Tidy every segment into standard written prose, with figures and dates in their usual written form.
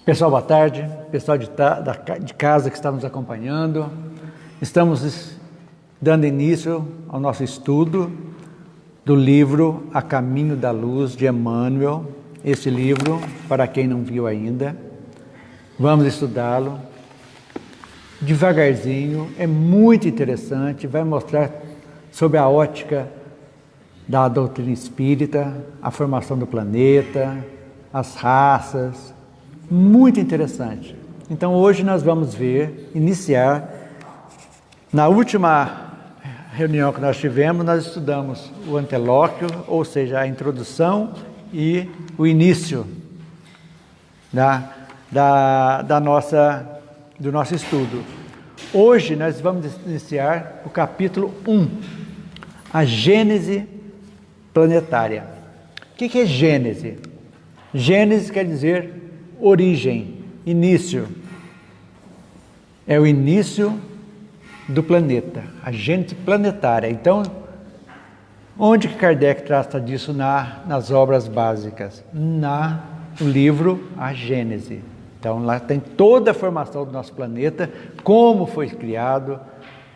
Pessoal, boa tarde. Pessoal de casa que está nos acompanhando. Estamos dando início ao nosso estudo do livro A Caminho da Luz, de Emmanuel. Esse livro, para quem não viu ainda, vamos estudá-lo devagarzinho. É muito interessante, vai mostrar sobre a ótica da doutrina espírita, a formação do planeta, as raças. Muito interessante. Então hoje nós vamos iniciar, na última reunião que nós tivemos, nós estudamos o antelóquio, ou seja, a introdução e o início do nosso estudo. Hoje nós vamos iniciar o capítulo 1, a Gênese planetária. O que é Gênese? Gênese quer dizer origem, início. É o início do planeta, a gênese planetária. Então, onde que Kardec trata disso nas obras básicas? No livro A Gênese. Então, lá tem toda a formação do nosso planeta, como foi criado.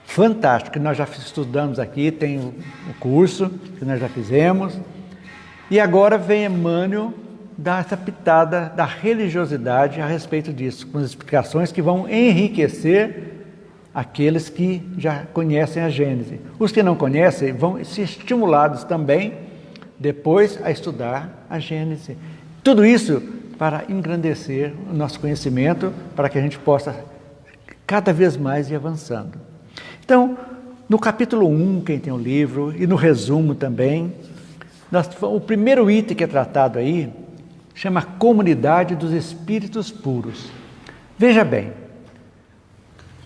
Fantástico, nós já estudamos aqui, tem o curso que nós já fizemos. E agora vem Emmanuel dar essa pitada da religiosidade a respeito disso, com as explicações que vão enriquecer aqueles que já conhecem a Gênese. Os que não conhecem vão ser estimulados também depois a estudar a Gênese. Tudo isso para engrandecer o nosso conhecimento, para que a gente possa cada vez mais ir avançando. Então, no capítulo 1, quem tem o livro, e no resumo também, o primeiro item que é tratado aí chama Comunidade dos Espíritos Puros. Veja bem,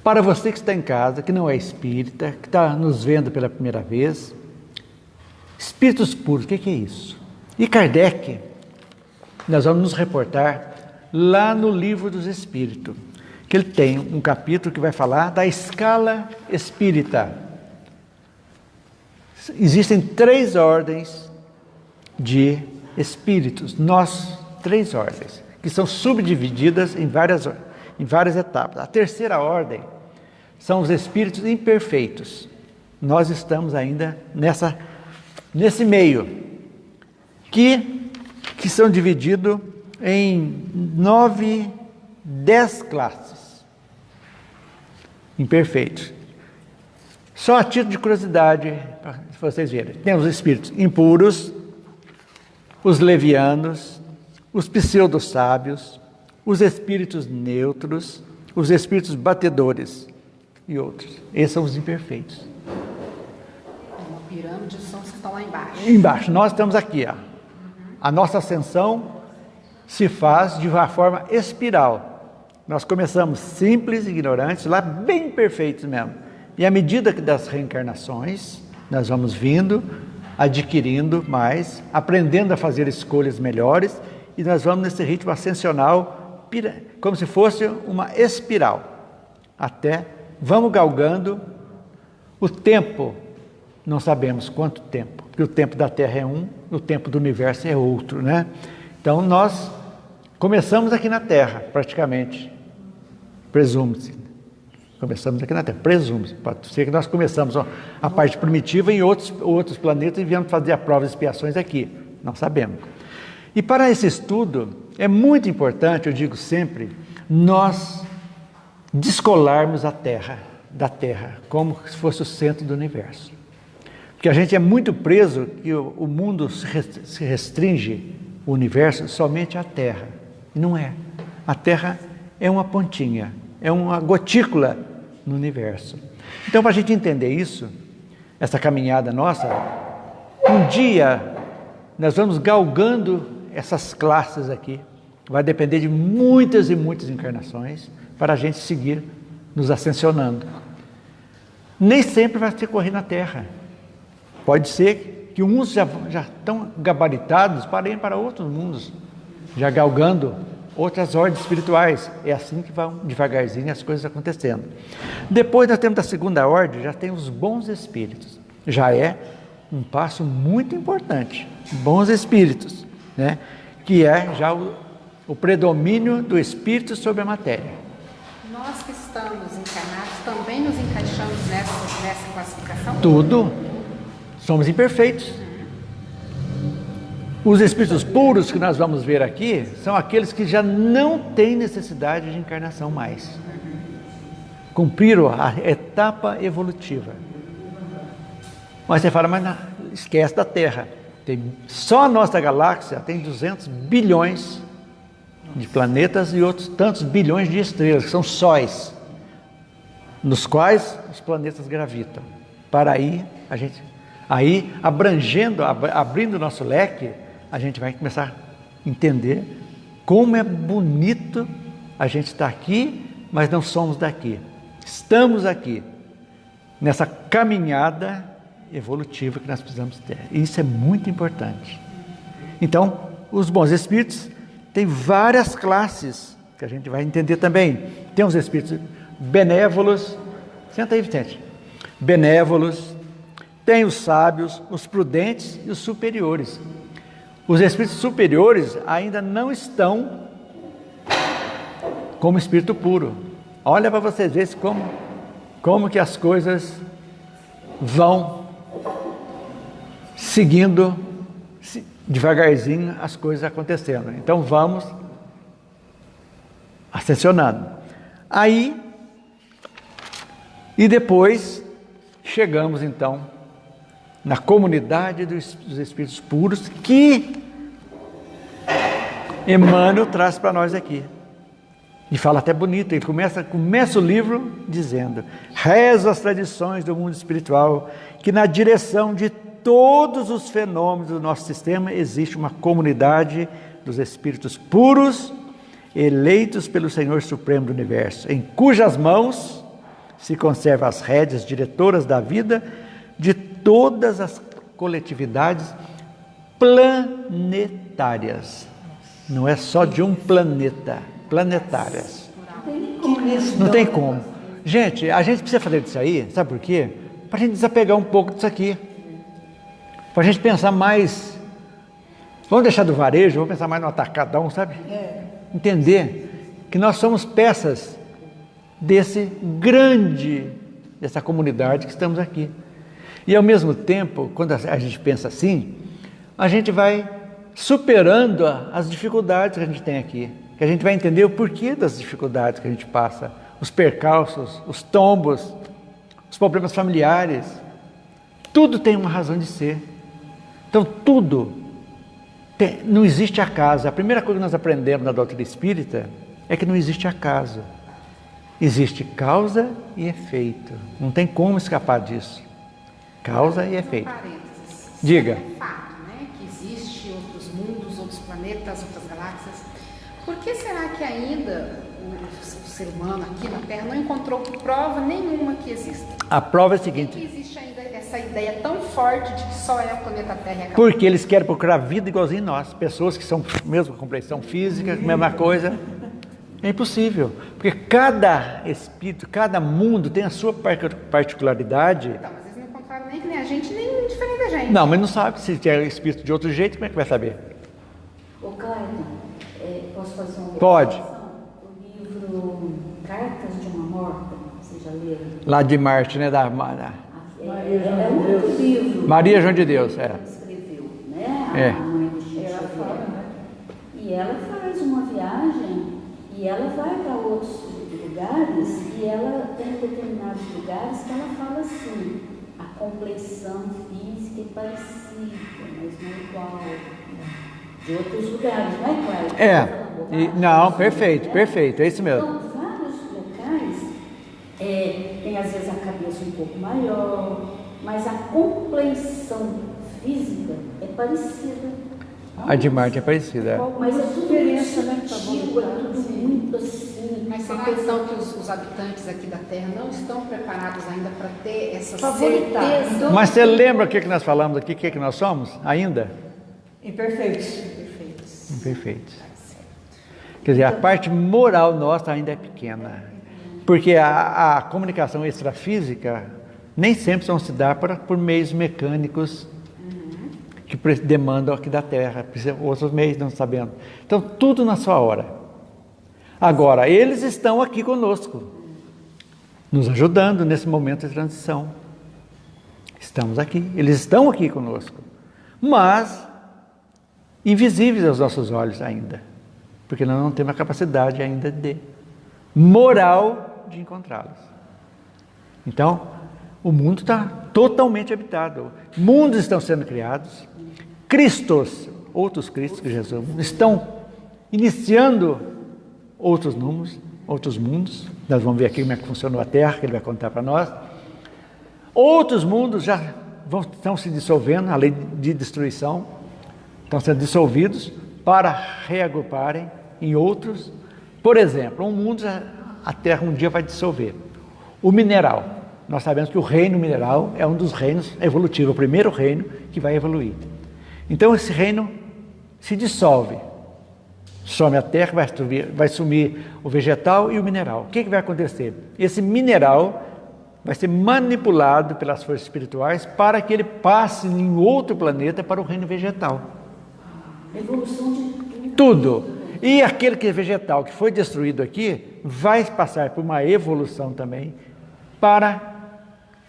para você que está em casa, que não é espírita, que está nos vendo pela primeira vez, espíritos puros, o que é isso? E Kardec, nós vamos nos reportar lá no Livro dos Espíritos, que ele tem um capítulo que vai falar da escala espírita. Existem 3 ordens de espíritos, três ordens, que são subdivididas em várias etapas. A terceira ordem são os espíritos imperfeitos. Nós estamos ainda nesse meio, que são divididos em 10 classes imperfeitos. Só a título de curiosidade, para vocês verem, temos os espíritos impuros, os levianos, os pseudo-sábios, os espíritos neutros, os espíritos batedores e outros. Esses são os imperfeitos. Uma pirâmide são os que estão lá embaixo. Embaixo, nós estamos aqui. A nossa ascensão se faz de uma forma espiral. Nós começamos simples, ignorantes, lá bem perfeitos mesmo. E à medida que das reencarnações, nós vamos vindo, adquirindo mais, aprendendo a fazer escolhas melhores, e nós vamos nesse ritmo ascensional, como se fosse uma espiral. Vamos galgando o tempo, não sabemos quanto tempo, porque o tempo da Terra é um, o tempo do universo é outro, né? Então nós começamos aqui na Terra, praticamente, presume-se. Começamos aqui na Terra, presume-se. Pode ser que nós começamos a parte primitiva em outros planetas e viemos fazer a prova de expiações aqui. Não sabemos. E para esse estudo, é muito importante, eu digo sempre, nós descolarmos a Terra da Terra, como se fosse o centro do universo. Porque a gente é muito preso que o mundo se restringe, o universo, somente à Terra. E não é. A Terra é uma pontinha, é uma gotícula no universo. Então, para a gente entender isso, essa caminhada nossa, um dia nós vamos galgando essas classes aqui. Vai depender de muitas e muitas encarnações para a gente seguir nos ascensionando. Nem sempre vai ser correr na Terra. Pode ser que uns já estão gabaritados para ir para outros mundos, já galgando outras ordens espirituais. É assim que vão devagarzinho as coisas acontecendo. Depois nós temos a segunda ordem, já tem os bons espíritos. Já é um passo muito importante. Bons espíritos, né? Que é já o predomínio do espírito sobre a matéria. Nós que estamos encarnados também nos encaixamos nessa classificação? Tudo. Somos imperfeitos. Os espíritos puros que nós vamos ver aqui são aqueles que já não têm necessidade de encarnação mais. Cumpriram a etapa evolutiva. Mas você fala, mas esquece da Terra. Só a nossa galáxia tem 200 bilhões de planetas e outros tantos bilhões de estrelas, que são sóis, nos quais os planetas gravitam. Para aí abrindo o nosso leque, a gente vai começar a entender como é bonito a gente estar aqui, mas não somos daqui. Estamos aqui, nessa caminhada evolutiva que nós precisamos ter. E isso é muito importante. Então, os bons espíritos têm várias classes, que a gente vai entender também. Tem os espíritos benévolos, senta aí, Vicente, benévolos, tem os sábios, os prudentes e os superiores. Os espíritos superiores ainda não estão como espírito puro. Olha para vocês verem como que as coisas vão seguindo devagarzinho, as coisas acontecendo. Então vamos ascensionando. Aí, e depois chegamos então na comunidade dos espíritos puros que Emmanuel traz para nós aqui. E fala até bonito, ele começa o livro dizendo: reza as tradições do mundo espiritual que na direção de todos os fenômenos do nosso sistema existe uma comunidade dos espíritos puros, eleitos pelo Senhor Supremo do Universo, em cujas mãos se conservam as rédeas diretoras da vida de todas as coletividades planetárias. Não é só de um planeta, planetárias. Não tem como. Gente, a gente precisa fazer disso aí, sabe por quê? Para a gente desapegar um pouco disso aqui. Para a gente pensar mais. Vamos deixar do varejo, vamos pensar mais no atacadão, sabe? Entender que nós somos peças dessa comunidade que estamos aqui. E ao mesmo tempo, quando a gente pensa assim, a gente vai superando as dificuldades que a gente tem aqui. Que a gente vai entender o porquê das dificuldades que a gente passa, os percalços, os tombos, os problemas familiares. Tudo tem uma razão de ser. Então não existe acaso. A primeira coisa que nós aprendemos na doutrina espírita é que não existe acaso. Existe causa e efeito. Não tem como escapar disso. Causa e efeito. Diga. É fato, né? Que existe outros mundos, outros planetas, outras galáxias. Por que será que ainda o ser humano aqui na Terra não encontrou prova nenhuma que exista? A prova é a seguinte. Por que existe ainda essa ideia tão forte de que só é o planeta Terra e acabou? Porque eles querem procurar vida igualzinho nós. Pessoas que são mesmo com compreensão física, mesma coisa. É impossível. Porque cada espírito, cada mundo tem a sua particularidade. Então, mas eles não encontraram nem a gente, nem diferente da gente. Não, mas não sabe. Se tiver espírito de outro jeito, como é que vai saber? Ô, Clayton, posso fazer uma Pode. O livro Cartas de uma Morta, vocês já leram? Lá de Marte, né? É um outro livro. Maria João de Deus, é. Ela escreveu, né? A mãe do Chico Xavier. E ela faz uma viagem e ela vai para outros lugares e ela tem determinados lugares que ela fala assim: a compleição física é parecida, mas não igual. De outros lugares, não é, Cláudio? Não, perfeito, é isso mesmo. Então, vários locais tem às vezes a cabeça um pouco maior, mas a compleição física é parecida. A de Marte é parecida. É. Mas é tudo muito sutil, é tudo muito assim. Mas será então que os habitantes aqui da Terra não estão preparados ainda para ter essa certeza? Mas você lembra o que nós falamos aqui? O que nós somos ainda? Imperfeitos. Imperfeitos. Quer dizer, a parte moral nossa ainda é pequena. Porque a comunicação extrafísica nem sempre só se dá por meios mecânicos que demandam aqui da terra, outros meios não sabendo. Então, tudo na sua hora. Agora, eles estão aqui conosco, nos ajudando nesse momento de transição. Estamos aqui, eles estão aqui conosco, mas invisíveis aos nossos olhos ainda, porque nós não temos a capacidade ainda moral de encontrá-los. Então, o mundo está totalmente habitado, mundos estão sendo criados, Cristos, outros Cristos que Jesus, estão iniciando outros mundos. Nós vamos ver aqui como é que funcionou a Terra, que ele vai contar para nós. Outros mundos já estão se dissolvendo, a lei de destruição, estão sendo dissolvidos para reagruparem em outros. Por exemplo, um mundo, a Terra um dia vai dissolver. O mineral, nós sabemos que o reino mineral é um dos reinos evolutivos, o primeiro reino que vai evoluir. Então esse reino se dissolve, some a terra, vai sumir o vegetal e o mineral. O que vai acontecer? Esse mineral vai ser manipulado pelas forças espirituais para que ele passe em outro planeta para o reino vegetal. Evolução de tudo. E aquele que é vegetal, que foi destruído aqui, vai passar por uma evolução também para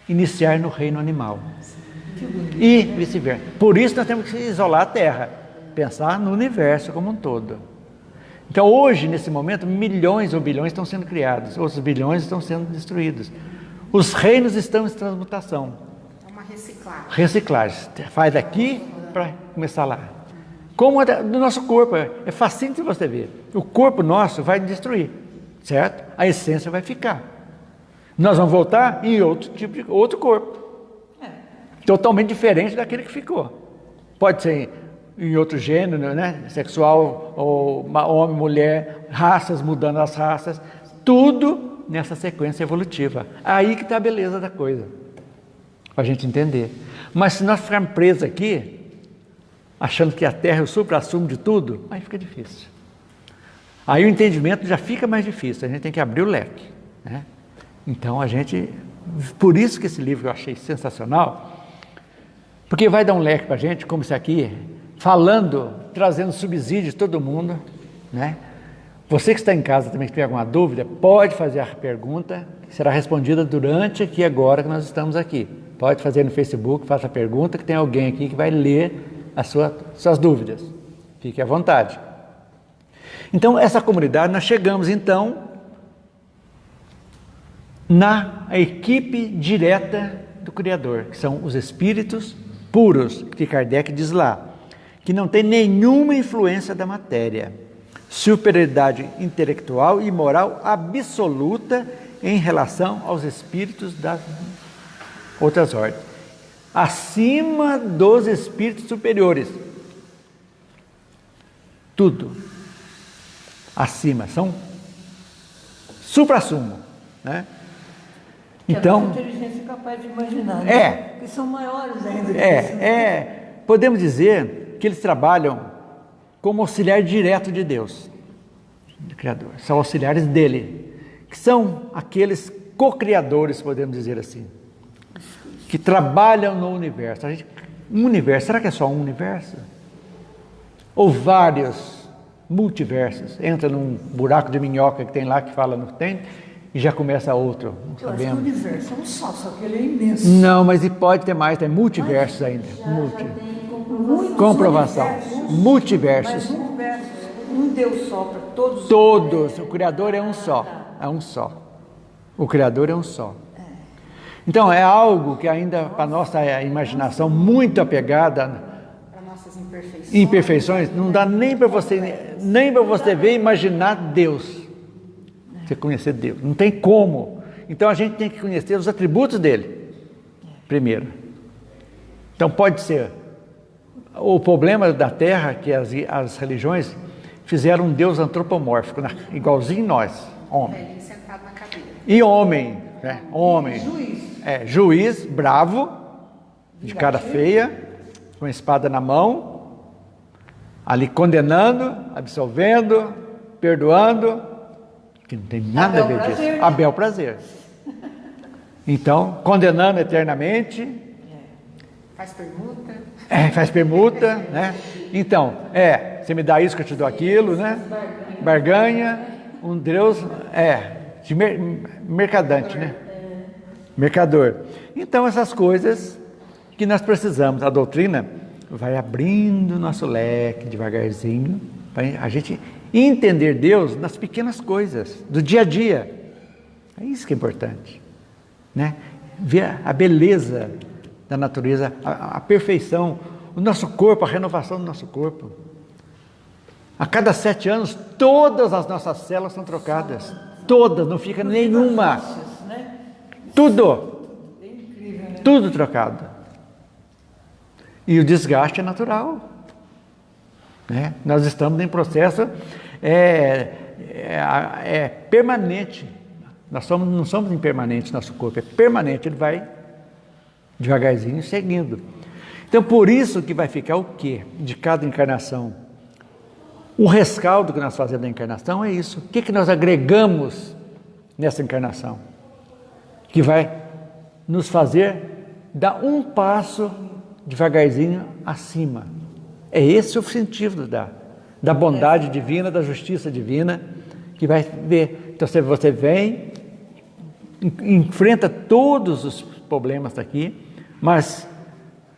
iniciar no reino animal. E vice-versa. Por isso nós temos que isolar a Terra, pensar no universo como um todo. Então hoje, nesse momento, milhões ou bilhões estão sendo criados, outros bilhões estão sendo destruídos. Os reinos estão em transmutação. É uma reciclagem. Reciclagem. Faz aqui para começar lá. Como no nosso corpo, é facinho de você ver. O corpo nosso vai destruir, certo? A essência vai ficar. Nós vamos voltar em outro corpo. Totalmente diferente daquele que ficou. Pode ser em outro gênero, né? Sexual, ou homem, mulher, raças, mudando as raças, tudo nessa sequência evolutiva. Aí que está a beleza da coisa, para a gente entender. Mas se nós ficarmos presos aqui, achando que a Terra é o supra-sumo de tudo, aí fica difícil. Aí o entendimento já fica mais difícil, a gente tem que abrir o leque, né? Então por isso que esse livro eu achei sensacional, porque vai dar um leque para a gente, como isso aqui, falando, trazendo subsídio de todo mundo, né? Você que está em casa também, que tiver alguma dúvida, pode fazer a pergunta, que será respondida durante aqui agora que nós estamos aqui. Pode fazer no Facebook, faça a pergunta, que tem alguém aqui que vai ler as suas dúvidas. Fique à vontade. Então, essa comunidade, nós chegamos então na equipe direta do Criador, que são os espíritos puros, que Kardec diz lá, que não tem nenhuma influência da matéria, superioridade intelectual e moral absoluta em relação aos espíritos das outras ordens, acima dos espíritos superiores, tudo acima, são supra-sumo, né? Então, a inteligência é capaz de imaginar, né? Que são maiores ainda. Podemos dizer que eles trabalham como auxiliar direto de Deus, do Criador. São auxiliares dele, que são aqueles co-criadores, podemos dizer assim, que trabalham no universo. Um universo, será que é só um universo? Ou vários multiversos? Entra num buraco de minhoca que tem lá, que fala no tempo, e já começa outro, não sabemos. Eu acho que o universo é um só que ele é imenso. Não, mas pode ter mais, tem multiversos ainda. Comprovação. Multiversos. Mas um Deus só para todos. Todos. O Criador é um só. É um só. O Criador é um só. Então é algo que ainda para nossa imaginação muito apegada Para nossas imperfeições, não dá nem para você ver e imaginar Deus. Você conhecer Deus, não tem como. Então a gente tem que conhecer os atributos dele primeiro. Então pode ser o problema da Terra, que as religiões fizeram um Deus antropomórfico, igualzinho nós, homem. Sentado na cadeira. E homem, né? Homem, juiz bravo, de cara feia, com a espada na mão, ali condenando, absolvendo, perdoando, que não tem nada a ver disso. A bel prazer. Então, condenando eternamente, Faz permuta. Faz permuta, né? Então, você me dá isso que eu te dou aquilo, né? Barganha, um Deus, de mercadante, né? Mercador. Então, essas coisas que nós precisamos, a doutrina vai abrindo o nosso leque devagarzinho, para a gente entender Deus nas pequenas coisas, do dia a dia. É isso que é importante, né? Ver a beleza da natureza, a perfeição, o nosso corpo, a renovação do nosso corpo. A cada 7 anos, todas as nossas células são trocadas. Todas, não fica nenhuma. Tudo. Tudo trocado. E o desgaste é natural, né? Nós estamos em processo permanente. Nós não somos impermanentes, nosso corpo é permanente, ele vai devagarzinho seguindo. Então, por isso que vai ficar o quê? De cada encarnação. O rescaldo que nós fazemos da encarnação é isso. O que nós agregamos nessa encarnação? Que vai nos fazer dar um passo devagarzinho acima. É esse o sentido da bondade divina, da justiça divina, que vai ver. Então, você vem, enfrenta todos os problemas daqui, mas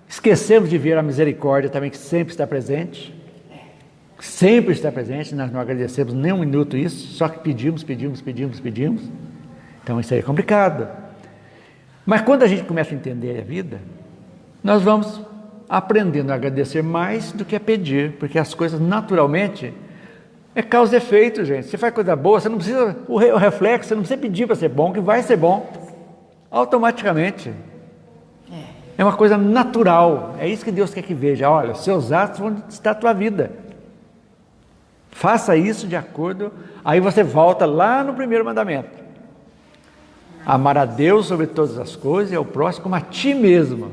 esquecemos de ver a misericórdia também, que sempre está presente. Sempre está presente, nós não agradecemos nem um minuto isso, só que pedimos. Então isso aí é complicado. Mas quando a gente começa a entender a vida, nós vamos aprendendo a agradecer mais do que a pedir, porque as coisas naturalmente é causa e efeito, gente. Você faz coisa boa, você não precisa, o reflexo, você não precisa pedir para ser bom, que vai ser bom automaticamente. É uma coisa natural, é isso que Deus quer que veja. Olha, seus atos vão estar a tua vida. Faça isso de acordo, aí você volta lá no primeiro mandamento. Amar a Deus sobre todas as coisas e ao próximo como a ti mesmo.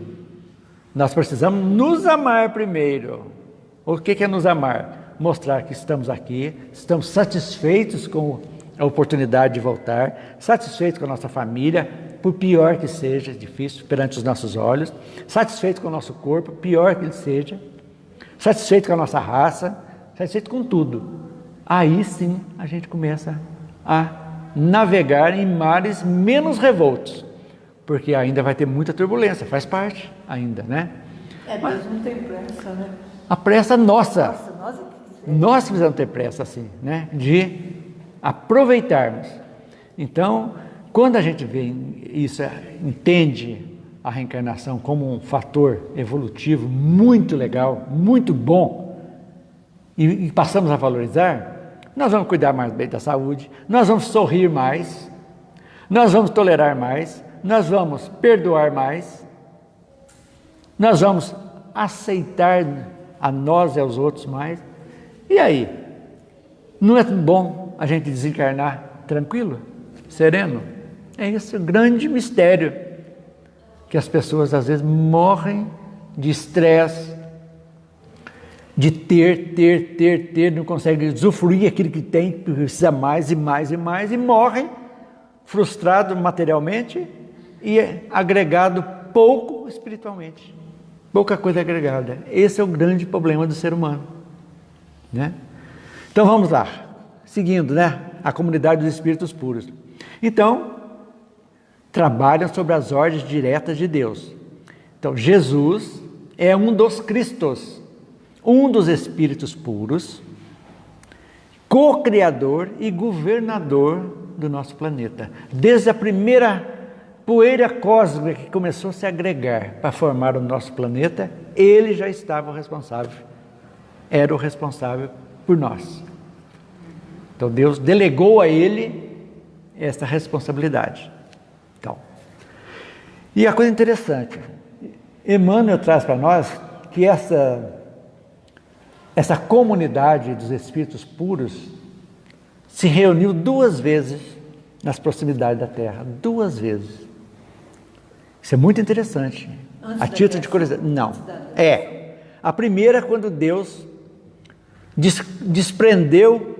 Nós precisamos nos amar primeiro. O que é nos amar? Mostrar que estamos aqui, estamos satisfeitos com a oportunidade de voltar, satisfeitos com a nossa família, por pior que seja, difícil perante os nossos olhos, satisfeitos com o nosso corpo, pior que ele seja, satisfeitos com a nossa raça, satisfeito com tudo. Aí sim a gente começa a navegar em mares menos revoltos, porque ainda vai ter muita turbulência, faz parte ainda, né? Deus não tem pressa, né? A pressa nossa. Nossa, Nós precisamos ter pressa assim, né? De aproveitarmos. Então, quando a gente vê isso, entende a reencarnação como um fator evolutivo muito legal, muito bom, e passamos a valorizar, nós vamos cuidar mais bem da saúde, nós vamos sorrir mais, nós vamos tolerar mais, nós vamos perdoar mais, nós vamos aceitar a nós e aos outros mais. E aí? Não é bom a gente desencarnar tranquilo, sereno? É esse o grande mistério, que as pessoas às vezes morrem de estresse, de ter, não consegue usufruir aquilo que tem, precisa mais, e morrem frustrado materialmente e agregado pouco espiritualmente. Pouca coisa agregada. Esse é o grande problema do ser humano, né? Então vamos lá, seguindo, né? A comunidade dos espíritos puros. Então, trabalham sobre as ordens diretas de Deus. Então, Jesus é um dos Cristos, um dos espíritos puros, co-criador e governador do nosso planeta. Desde a primeira poeira cósmica que começou a se agregar para formar o nosso planeta, ele já estava responsável, era o responsável por nós. Então Deus delegou a ele essa responsabilidade. Então, e a coisa interessante, Emmanuel traz para nós que essa comunidade dos espíritos puros se reuniu 2 vezes nas proximidades da Terra, 2 vezes. Isso é muito interessante. A título de curiosidade. Não. A primeira, quando Deus desprendeu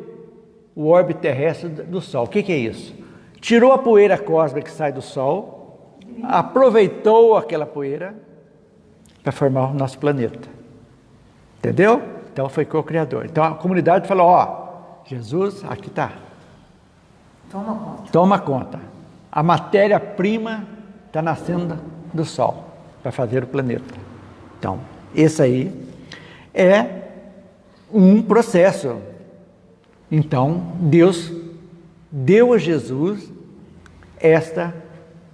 o orbe terrestre do Sol. O que é isso? Tirou a poeira cósmica que sai do Sol, aproveitou aquela poeira para formar o nosso planeta. Entendeu? Então foi co-criador. Então a comunidade falou, ó, Jesus, aqui está. Toma conta. Toma conta. A matéria-prima está nascendo do Sol para fazer o planeta. Então, esse aí é um processo. Então, Deus deu a Jesus esta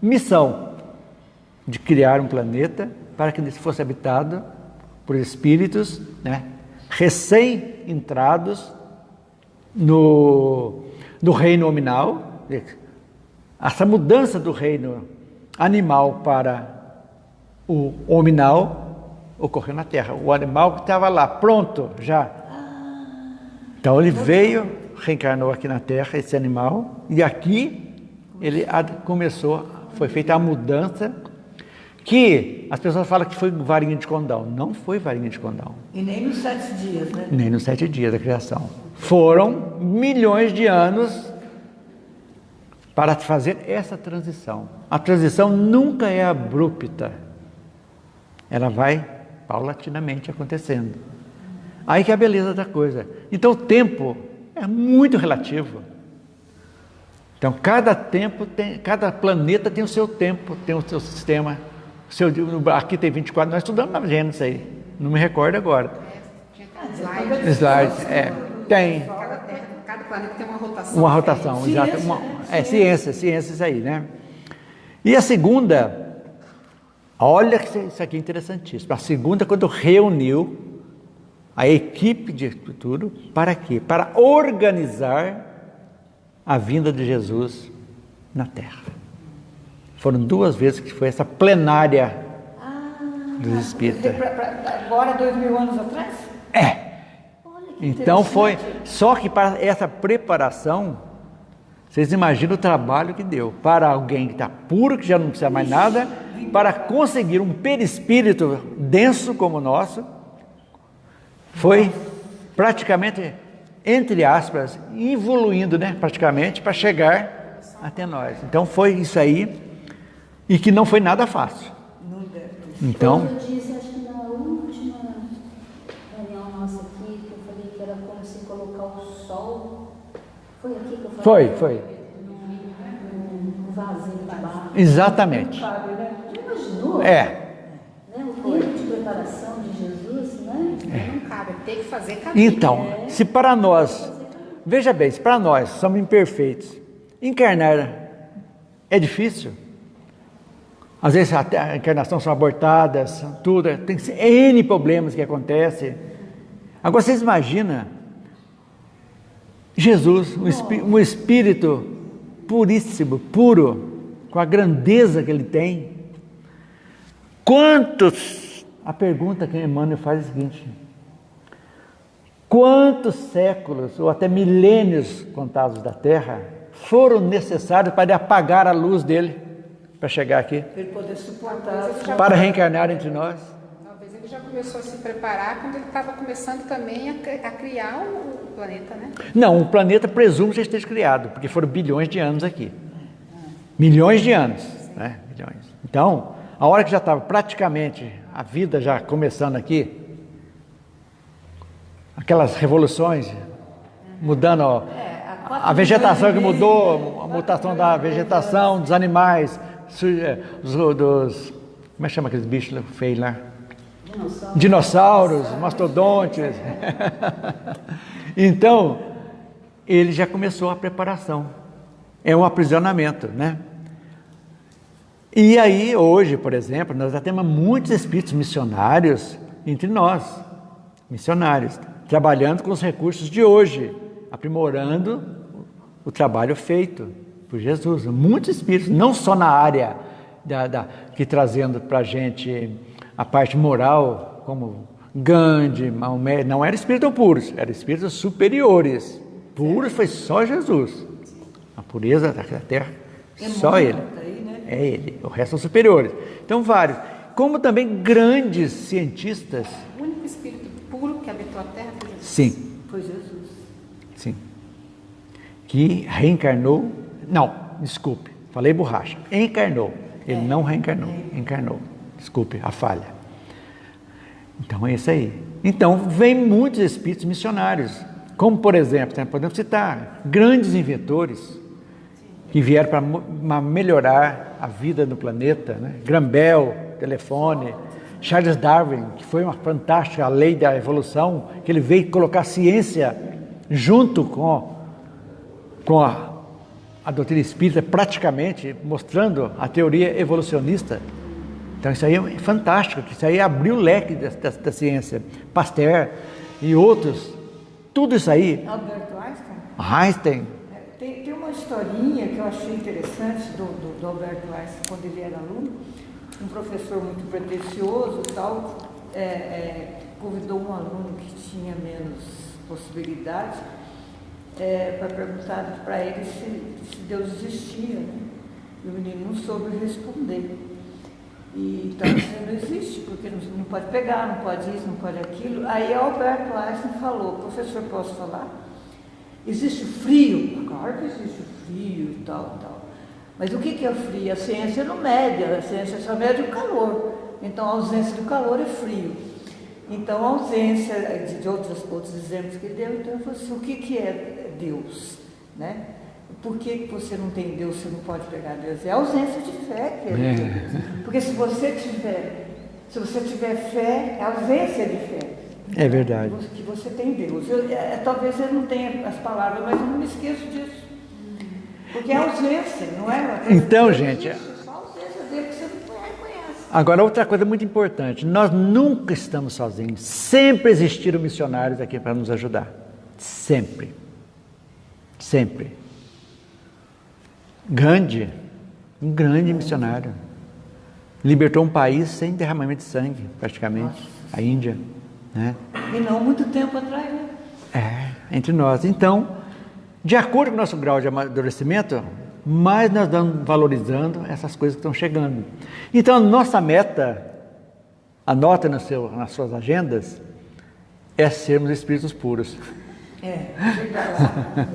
missão de criar um planeta para que ele fosse habitado por espíritos, né, recém-entrados no reino hominal. Essa mudança do reino animal para o hominal ocorreu na Terra. O animal que estava lá, pronto, já. Então ele veio, reencarnou aqui na Terra, esse animal, e aqui ele começou, foi feita a mudança, que as pessoas falam que foi varinha de condão. Não foi varinha de condão. E nem nos 7 dias, né? Nem nos 7 dias da criação. Foram milhões de anos para fazer essa transição. A transição nunca é abrupta. Ela vai paulatinamente acontecendo. Aí que é a beleza da coisa. Então o tempo é muito relativo. Então cada planeta tem o seu tempo, tem o seu sistema. Aqui tem 24, nós estudamos na Gênesis aí. Não me recordo agora. Slides, tem. Cada planeta tem uma rotação. Uma rotação, exato. Ciências aí, né? E a segunda, olha que isso aqui é interessantíssimo. A segunda, quando reuniu a equipe de futuro, para quê? Para organizar a vinda de Jesus na Terra. Foram 2 vezes que foi essa plenária dos Espíritos. Agora, 2000 anos atrás? Então foi, só que para essa preparação, vocês imaginam o trabalho que deu para alguém que está puro, que já não precisa mais nada, para conseguir um perispírito denso como o nosso, foi praticamente, entre aspas, evoluindo, né, praticamente, para chegar até nós. Então foi isso aí, e que não foi nada fácil. Então, eu disse, acho que na última reunião nossa aqui, que eu falei que era como se colocar o sol. Foi aqui que eu falei? Foi. Num vasinho de barro. Exatamente. Já imaginou? É. Né? O tempo de preparação de Jesus, né? Não cabe, tem que fazer caber. Então, se para nós, veja bem, se para nós somos imperfeitos, encarnar é difícil. Às vezes a encarnação são abortadas, tudo, tem N problemas que acontecem. Agora vocês imaginam Jesus, um espírito puríssimo, puro, com a grandeza que ele tem. A pergunta que Emmanuel faz é a seguinte: quantos séculos ou até milênios contados da Terra foram necessários para apagar a luz dele para chegar aqui? Para ele poder suportar. Para reencarnar entre nós? Talvez ele já começou a se preparar quando ele estava começando também a criar o planeta, né? Não, o planeta presumo que já esteja criado, porque foram bilhões de anos aqui. Milhões de anos, né? Milhões. Então, a hora que já estava praticamente a vida já começando aqui, aquelas revoluções, mudando a vegetação que mudou, a mutação da vegetação, dos animais, como é que chama aqueles bichos feios lá? Dinossauros, mastodontes. Então, ele já começou a preparação. É um aprisionamento, né? E aí, hoje, por exemplo, nós já temos muitos espíritos missionários entre nós, missionários, trabalhando com os recursos de hoje, aprimorando o trabalho feito por Jesus. Muitos espíritos, não só na área que trazendo para a gente a parte moral, como Gandhi, Maomé, não eram espíritos puros, eram espíritos superiores. Puros foi só Jesus. A pureza da terra, só ele. É ele, o resto são superiores. Então, vários. Como também grandes cientistas. O único espírito puro que habitou a terra foi Jesus. Sim. Foi Jesus. Sim. Que reencarnou. Não, desculpe, falei borracha. Encarnou. Ele não reencarnou, encarnou. Desculpe a falha. Então é isso aí. Então vem muitos espíritos missionários, como por exemplo, né, podemos citar grandes inventores que vieram para melhorar a vida no planeta, né? Graham Bell, telefone, Charles Darwin, que foi uma fantástica lei da evolução, que ele veio colocar a ciência junto com a doutrina espírita, praticamente mostrando a teoria evolucionista. Então isso aí é fantástico, isso aí abriu o leque da ciência. Pasteur e outros, tudo isso aí. Albert Einstein? Einstein. Tem uma historinha que eu achei interessante do Albert Einstein, quando ele era aluno, um professor muito pretensioso e tal, convidou um aluno que tinha menos possibilidade para perguntar para ele se Deus existia, né? E o menino não soube responder. E então não existe, porque não pode pegar, não pode isso, não pode aquilo. Aí Albert Einstein falou: professor, posso falar? Existe frio? Claro que existe frio e tal, tal. Mas o que é frio? A ciência não mede, a ciência só mede o calor. Então a ausência do calor é frio. Então a ausência de outros exemplos que deu, então eu falei assim: o que é Deus? Né? Por que você não tem Deus, você não pode pegar Deus? É a ausência de fé que é Deus. Porque se você tiver fé, é a ausência de fé. É verdade. Que você tem Deus. Talvez eu não tenha as palavras, mas eu não me esqueço disso. Porque é ausência, não é? Então, gente. Só a ausência dele que você não reconhece. Agora, outra coisa muito importante: nós nunca estamos sozinhos. Sempre existiram missionários aqui para nos ajudar. Sempre. Sempre. Gandhi, um grande missionário, libertou um país sem derramamento de sangue, praticamente. A Índia, né? E não muito tempo atrás, né? Entre nós. Então, de acordo com o nosso grau de amadurecimento, mais nós vamos valorizando essas coisas que estão chegando. Então, a nossa meta, anota nas suas agendas, é sermos espíritos puros. Chegar lá.